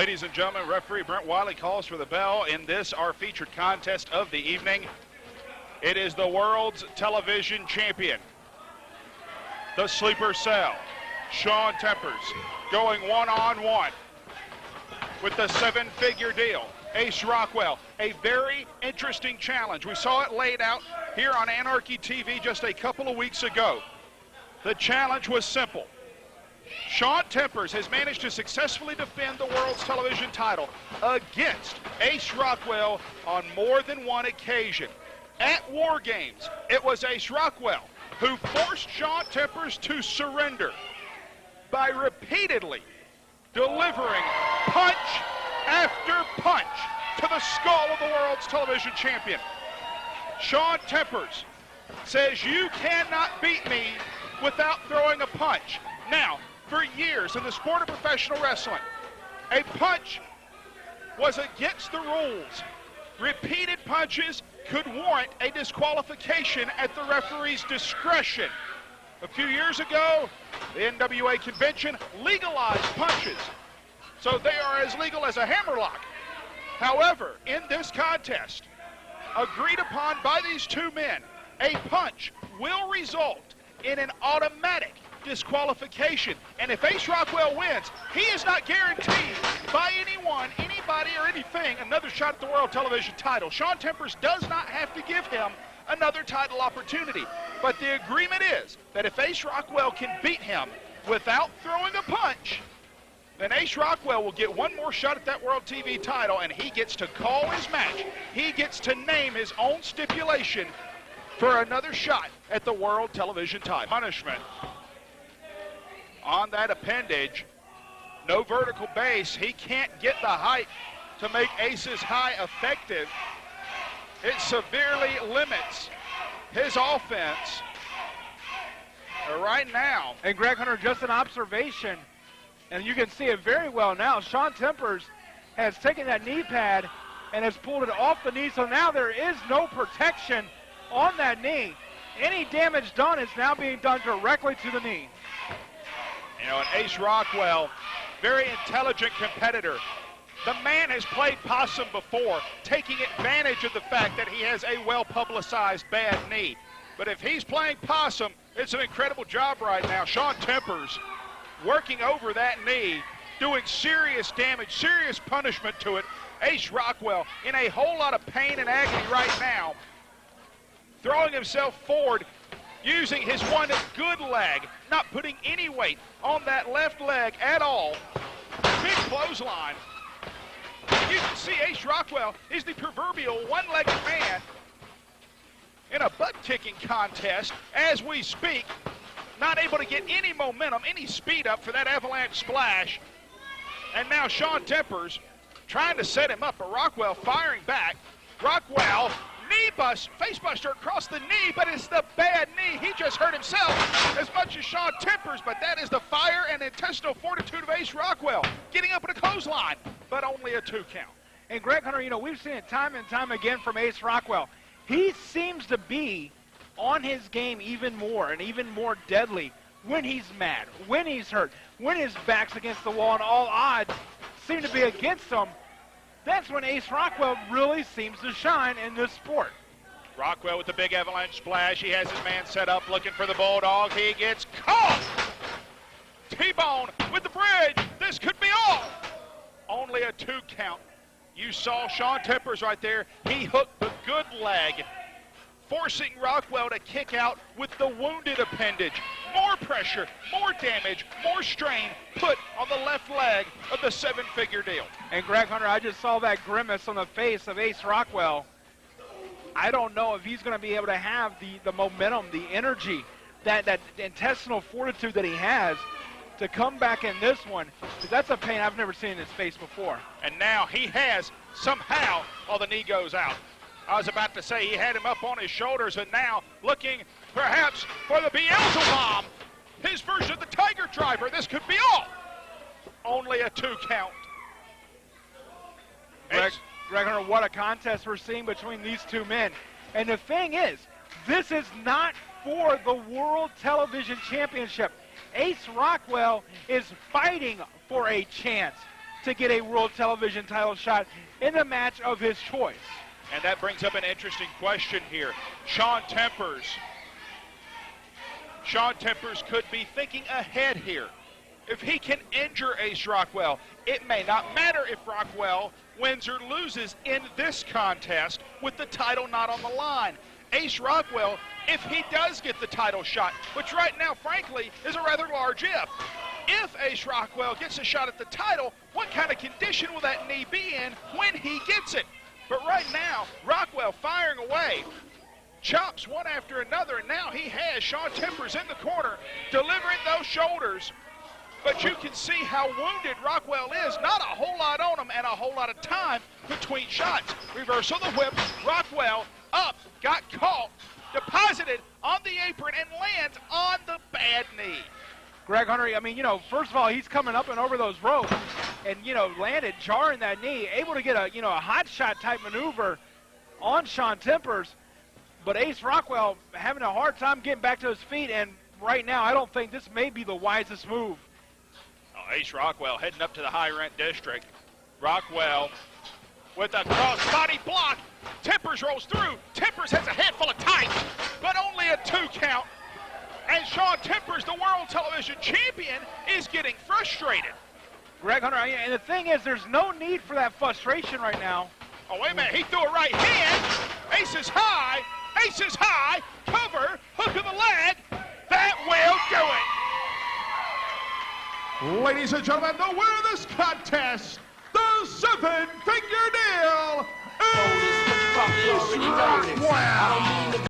Ladies and gentlemen, referee Brent Wiley calls for the bell in this, our featured contest of the evening. It is the world's television champion, the sleeper cell, Shaun Tempers, going one-on-one with the seven-figure deal, Ace Rockwell. A very interesting challenge. We saw it laid out here on Anarchy TV just a couple of weeks ago. The challenge was simple. Shaun Tempers has managed to successfully defend the world's television title against Ace Rockwell on more than one occasion. At War Games, it was Ace Rockwell who forced Shaun Tempers to surrender by repeatedly delivering punch after punch to the skull of the world's television champion. Shaun Tempers says, "You cannot beat me without throwing a punch." Now, for years in the sport of professional wrestling, a punch was against the rules. Repeated punches could warrant a disqualification at the referee's discretion. A few years ago, the NWA convention legalized punches, so they are as legal as a hammerlock. However, in this contest, agreed upon by these two men, a punch will result in an automatic disqualification. And if Ace Rockwell wins, he is not guaranteed by anyone, anybody, or anything another shot at the world television title. Shaun Tempers does not have to give him another title opportunity. But the agreement is that if Ace Rockwell can beat him without throwing a punch, then Ace Rockwell will get one more shot at that world TV title, and he gets to call his match. He gets to name his own stipulation for another shot at the world television title. Punishment on that appendage, no vertical base. He can't get the height to make Ace's high effective. It severely limits his offense right now. And Greg Hunter, just an observation, and you can see it very well now. Shaun Tempers has taken that knee pad and has pulled it off the knee, so now there is no protection on that knee. Any damage done is now being done directly to the knee. You know, and Ace Rockwell, very intelligent competitor. The man has played possum before, taking advantage of the fact that he has a well-publicized bad knee. But if he's playing possum, it's an incredible job right now. Shaun Tempers working over that knee, doing serious damage, serious punishment to it. Ace Rockwell in a whole lot of pain and agony right now, throwing himself forward, using his one good leg, not putting any weight on that left leg at all. Big clothesline. You can see Ace Rockwell is the proverbial one-legged man in a butt-kicking contest as we speak, not able to get any momentum, any speed up for that avalanche splash. And now Shaun Tempers trying to set him up, but Rockwell firing back. Rockwell, knee bust, face buster across the knee, but it's the bad knee. He just hurt himself as much as Shaun Tempers, but that is the fire and intestinal fortitude of Ace Rockwell, getting up in a clothesline, but only a 2 count. And Greg Hunter, you know, we've seen it time and time again from Ace Rockwell. He seems to be on his game even more and even more deadly when he's mad, when he's hurt, when his back's against the wall and all odds seem to be against him. That's when Ace Rockwell really seems to shine in this sport. Rockwell with the big avalanche splash. He has his man set up looking for the Bulldog. He gets caught. T-bone with the bridge. This could be all. Only a 2 count. You saw Shaun Tempers right there. He hooked the good leg, forcing Rockwell to kick out with the wounded appendage. More pressure, more damage, more strain put on the left leg of the seven-figure deal. And Greg Hunter, I just saw that grimace on the face of Ace Rockwell. I don't know if he's going to be able to have the momentum, the energy, that intestinal fortitude that he has to come back in this one, because that's a pain I've never seen in his face before. And now he has somehow, the knee goes out. I was about to say he had him up on his shoulders, and now looking perhaps for the Beelzebub, his version of the Tiger Driver. This could be all. Only a 2 count. Greg Hunter, what a contest we're seeing between these two men. And the thing is, this is not for the World Television Championship. Ace Rockwell is fighting for a chance to get a world television title shot in a match of his choice. And that brings up an interesting question here. Shaun Tempers could be thinking ahead here. If he can injure Ace Rockwell, it may not matter if Rockwell wins or loses in this contest with the title not on the line. Ace Rockwell, if he does get the title shot, which right now, frankly, is a rather large if Ace Rockwell gets a shot at the title, what kind of condition will that knee be in when he gets it? But right now, Rockwell firing away, chops one after another, and now he has Shaun Tempers in the corner, delivering those shoulders. But you can see how wounded Rockwell is. Not a whole lot on him and a whole lot of time between shots. Reversal of the whip, Rockwell up, got caught, deposited on the apron, and lands on the bad knee. Greg Hunter, I mean, first of all, he's coming up and over those ropes and, landed, jarring that knee, able to get a hot shot type maneuver on Shaun Tempers. But Ace Rockwell having a hard time getting back to his feet, and right now I don't think this may be the wisest move. Ace Rockwell heading up to the high rent district. Rockwell with a cross-body block. Tempers rolls through. Tempers has a head full of tights, but only a 2 count. And Shaun Tempers, the world television champion, is getting frustrated. Greg Hunter, and the thing is, there's no need for that frustration right now. Oh, wait a minute. He threw a right hand. Ace is high. Ace is high. Cover. Hook of the leg. That will do it. Ladies and gentlemen, the winner of this contest, the 7-figure deal, is Rockwell.